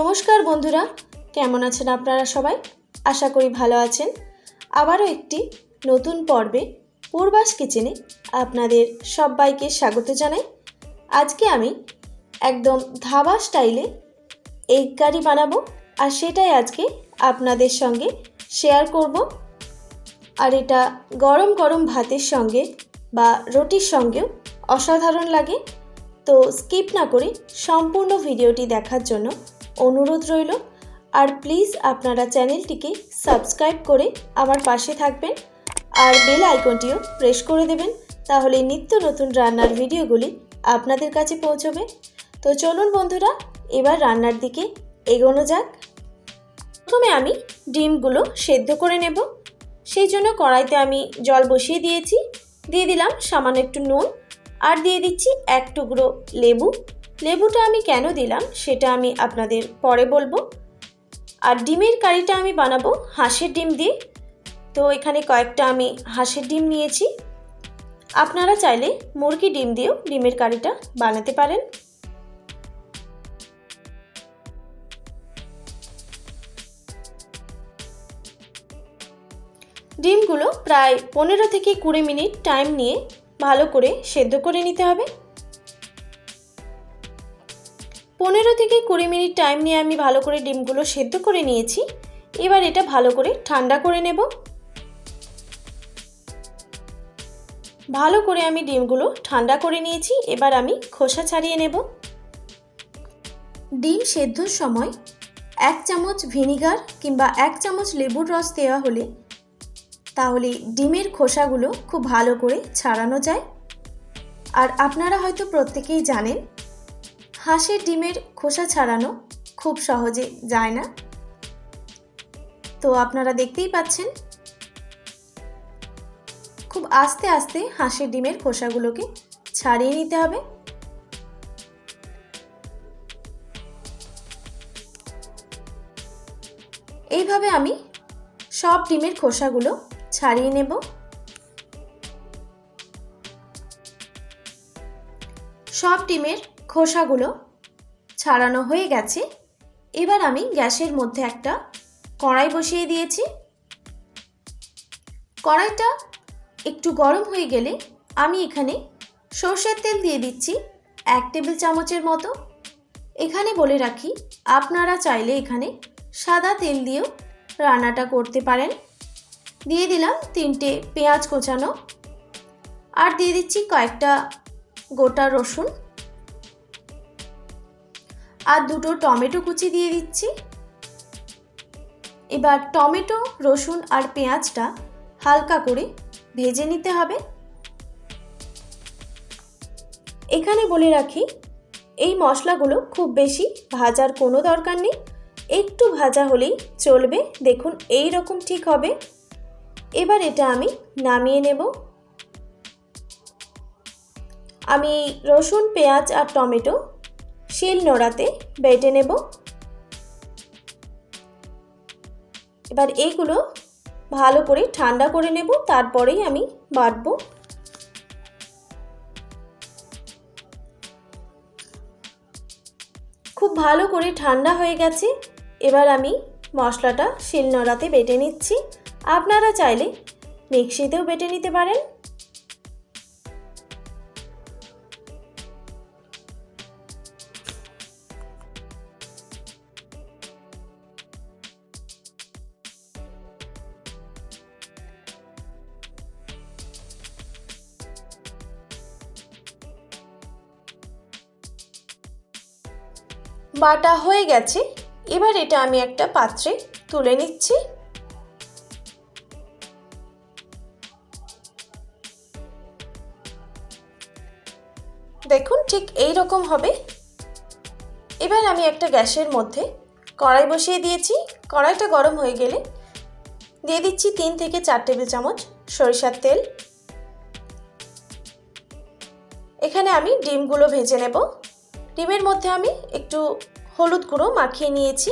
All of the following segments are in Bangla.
নমস্কার বন্ধুরা, কেমন আছেন আপনারা সবাই? আশা করি ভালো আছেন। আবারও একটি নতুন পর্বে পূর্বাস কিচেনে আপনাদের সবাইকে স্বাগত জানাই। আজকে আমি একদম ধাবা স্টাইলে এগ কারি বানাবো, আর সেটাই আজকে আপনাদের সঙ্গে শেয়ার করব। আর এটা গরম গরম ভাতের সঙ্গে বা রুটির সঙ্গেও অসাধারণ লাগে। তো স্কিপ না করে সম্পূর্ণ ভিডিওটি দেখার জন্য অনুরোধ রইল। আর প্লিজ আপনারা চ্যানেলটিকে সাবস্ক্রাইব করে আমার পাশে থাকবেন আর বেল আইকনটিও প্রেস করে দেবেন, তাহলে নিত্য নতুন রান্নার ভিডিওগুলি আপনাদের কাছে পৌঁছবে। তো চলুন বন্ধুরা, এবার রান্নার দিকে এগোনো যাক। প্রথমে আমি ডিমগুলো সেদ্ধ করে নেব। সেই জন্য কড়াইতে আমি জল বসিয়ে দিয়েছি, দিয়ে দিলাম সামান্য একটু নুন, আর দিয়ে দিচ্ছি এক টুকরো লেবু। লেবুটা আমি কেন দিলাম সেটা আমি আপনাদের পরে বলবো। আর ডিমের কারিটা আমি বানাবো হাঁসের ডিম দিয়ে, তো এখানে কয়েকটা আমি হাঁসের ডিম নিয়েছি। আপনারা চাইলে মুরগি ডিম দিয়েও ডিমের কারিটা বানাতে পারেন। ডিমগুলো প্রায় 15 থেকে 20 মিনিট টাইম নিয়ে ভালো করে সেদ্ধ করে নিতে হবে। 15 থেকে 20 মিনিট টাইম নিয়ে আমি ভালো করে ডিমগুলো সেদ্ধ করে নিয়েছি। এবার এটা ভালো করে ঠান্ডা করে নেব। ভালো করে আমি ডিমগুলো ঠান্ডা করে নিয়েছি, এবার আমি খোসা ছাড়িয়ে নেব। ডিম সেদ্ধর সময় 1 চামচ ভিনিগার কিংবা 1 চামচ লেবুর রস দেওয়া হলে তাহলে ডিমের খোসাগুলো খুব ভালো করে ছাড়ানো যায়। আর আপনারা হয়তো প্রত্যেকেই জানেন, হাঁসের ডিমের খোসা ছাড়ানো খুব সহজে যায় না। তো আপনারা দেখতেই পাচ্ছেন, খুব আস্তে আস্তে হাঁসের ডিমের খোসাগুলোকে ছাড়িয়ে নিতে হবে। এইভাবে আমি সব ডিমের খোসাগুলো ছাড়িয়ে নেব। সব ডিমের খোসাগুলো ছাড়ানো হয়ে গেছে। এবার আমি গ্যাসের মধ্যে একটা কড়াই বসিয়ে দিয়েছি। কড়াইটা একটু গরম হয়ে গেলে আমি এখানে সরষের তেল দিয়ে দিচ্ছি 1 টেবিল চামচের মতো। এখানে বলে রাখি, আপনারা চাইলে এখানে সাদা তেল দিয়েও রান্নাটা করতে পারেন। দিয়ে দিলাম 3টে পেঁয়াজ কোচানো, আর দিয়ে দিচ্ছি কয়েকটা গোটা রসুন, আর 2টো টমেটো কুচি দিয়ে দিচ্ছি। এবার টমেটো, রসুন আর পেঁয়াজটা হালকা করে ভেজে নিতে হবে। এখানে বলে রাখি, এই মশলাগুলো খুব বেশি ভাজার কোনো দরকার নেই, একটু ভাজা হলেই চলবে। দেখুন এই রকম ঠিক হবে। এবার এটা আমি নামিয়ে নেব। আমি রসুন, পেঁয়াজ আর টমেটো শিল নোড়াতে বেটে নেব। এবার এইগুলো ভালো করে ঠান্ডা করে নেব, তারপরেই আমি বাটবো। খুব ভালো করে ঠান্ডা হয়ে গেছে। এবার আমি মশলাটা শিল নোড়াতে বেটে নিচ্ছি। আপনারা চাইলে মিক্সিতেও বেটে নিতে পারেন। বাটা হয়ে গেছে। এবার এটা আমি একটা পাত্রে তুলে নিচ্ছি। দেখুন ঠিক এই রকম হবে। এবার আমি একটা গ্যাসের মধ্যে কড়াই বসিয়ে দিয়েছি। কড়াইটা গরম হয়ে গেলে দিয়ে দিচ্ছি 3 থেকে 4 টেবিল চামচ সরিষার তেল। এখানে আমি ডিমগুলো ভেজে নেব। ডিমের মধ্যে আমি একটু হলুদ গুঁড়ো মাখিয়ে নিয়েছি।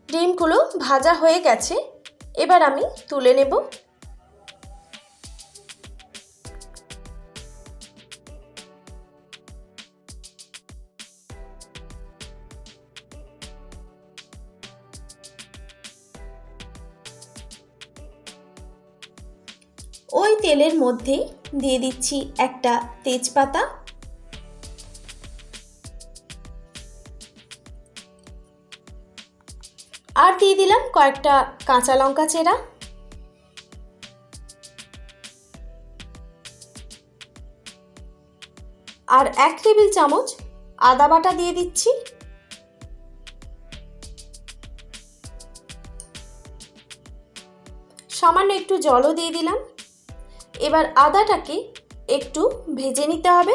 ডিমগুলো ভাজা হয়ে গেছে, এবার আমি তুলে নেব। ওই তেলের মধ্যে দিয়ে দিচ্ছি একটা তেজপাতা, আর দিয়ে দিলাম কয়েকটা কাঁচা লঙ্কা চেরা, আর 1 টেবিল চামচ আদা বাটা দিয়ে দিচ্ছি। সামান্য একটু জলও দিয়ে দিলাম। এবার আদাটাকে একটু ভেজে নিতে হবে।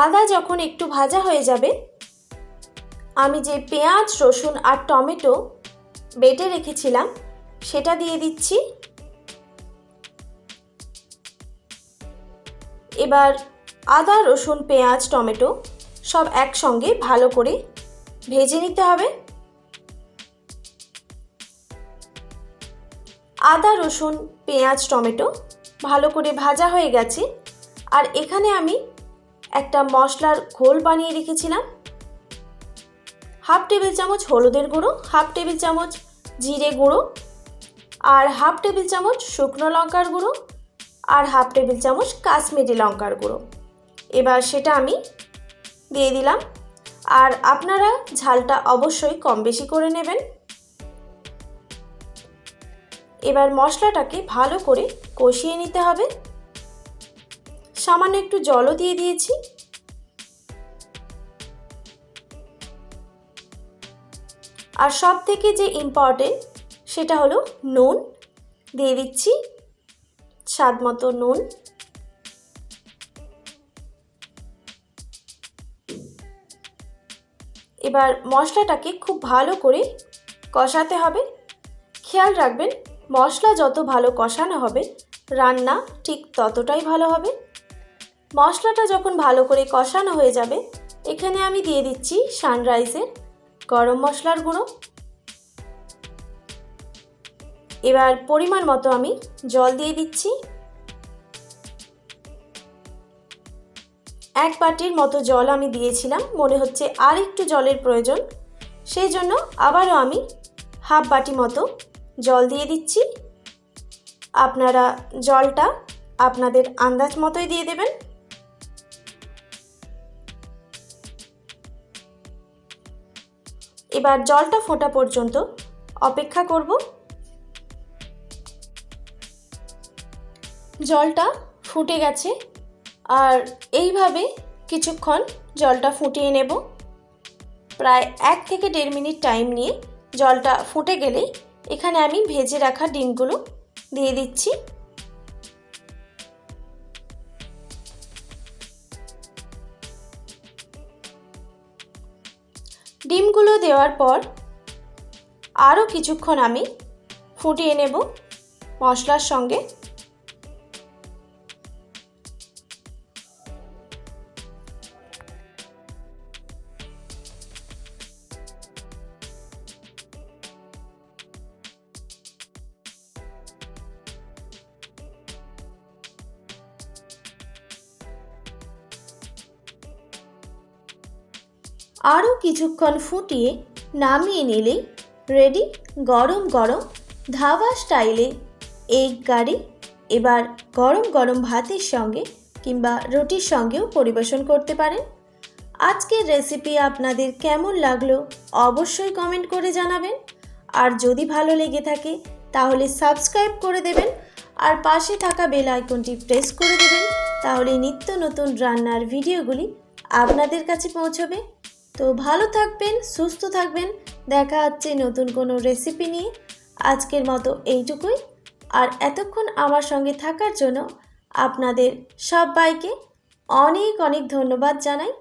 আদা যখন একটু ভাজা হয়ে যাবে, আমি যে পেঁয়াজ, রসুন আর টমেটো বেটে রেখেছিলাম সেটা দিয়ে দিচ্ছি। এবার আদা, রসুন, পেঁয়াজ, টমেটো সব একসঙ্গে ভালো করে ভেজে নিতে হবে। আদা, রসুন, পেঁয়াজ, টমেটো ভালো করে ভাজা হয়ে গেছে। আর এখানে আমি একটা মশলার ঘোল বানিয়ে রেখেছিলাম। 1/2 টেবিল চামচ হলুদের গুঁড়ো, 1/2 টেবিল চামচ জিরে গুঁড়ো, আর 1/2 টেবিল চামচ শুকনো লঙ্কার গুঁড়ো, আর 1/2 টেবিল চামচ কাশ্মীরি লঙ্কার গুঁড়ো। এবার সেটা আমি দিয়ে দিলাম। আর আপনারা ঝালটা অবশ্যই কম বেশি করে নেবেন। এবার মশলাটাকে ভালো করে কষিয়ে নিতে হবে। সামান্য একটু জলও দিয়ে দিয়েছি। আর সব থেকে যে ইম্পর্টেন্ট সেটা হলো নুন দিয়ে দিচ্ছি, স্বাদ মতো নুন। এবার মশলাটাকে খুব ভালো করে কষাতে হবে। খেয়াল রাখবেন, মশলা যত ভালো কষানো হবে রান্না ঠিক ততটাই ভালো হবে। মশলাটা যখন ভালো করে কষানো হয়ে যাবে, এখানে আমি দিয়ে দিচ্ছি সানরাইজের গরম মশলার গুঁড়ো। এবার পরিমাণ মতো আমি জল দিয়ে দিচ্ছি। 1 বাটির মতো জল আমি দিয়েছিলাম, মনে হচ্ছে আর একটু জলের প্রয়োজন, সেই জন্য আবারও আমি 1/2 বাটি মতো জল দিয়ে দিচ্ছি। আপনারা জলটা আপনাদের আন্দাজ মতোই দিয়ে দেবেন। এবার জলটা ফোটা পর্যন্ত অপেক্ষা করব। জলটা ফুটে গেছে, আর এইভাবে কিছুক্ষণ জলটা ফুটিয়ে নেব। প্রায় 1 থেকে 1.5 মিনিট টাইম নিয়ে জলটা ফুটে গেলে এখানে আমি ভেজে রাখা ডিমগুলো দিয়ে দিচ্ছি। ডিমগুলো দেওয়ার পর আরও কিছুক্ষণ আমি ফুটিয়ে নেব মশলার সঙ্গে। আরও কিছুক্ষণ ফুটিয়ে নামিয়ে নিলেই রেডি গরম গরম ধাবা স্টাইলে এগ কারি। এবার গরম গরম ভাতের সঙ্গে কিংবা রুটির সঙ্গেও পরিবেশন করতে পারেন। আজকের রেসিপি আপনাদের কেমন লাগলো অবশ্যই কমেন্ট করে জানাবেন। আর যদি ভালো লেগে থাকে তাহলে সাবস্ক্রাইব করে দেবেন, আর পাশে থাকা বেল আইকনটি প্রেস করে দেবেন, তাহলে নিত্য নতুন রান্নার ভিডিওগুলি আপনাদের কাছে পৌঁছবে। তো ভালো থাকবেন, সুস্থ থাকবেন, দেখা হচ্ছে নতুন কোনো রেসিপি নিয়ে। আজকের মতো এইটুকুই। আর এতক্ষণ আমার সঙ্গে থাকার জন্য আপনাদের সবাইকে অনেক অনেক ধন্যবাদ জানাই।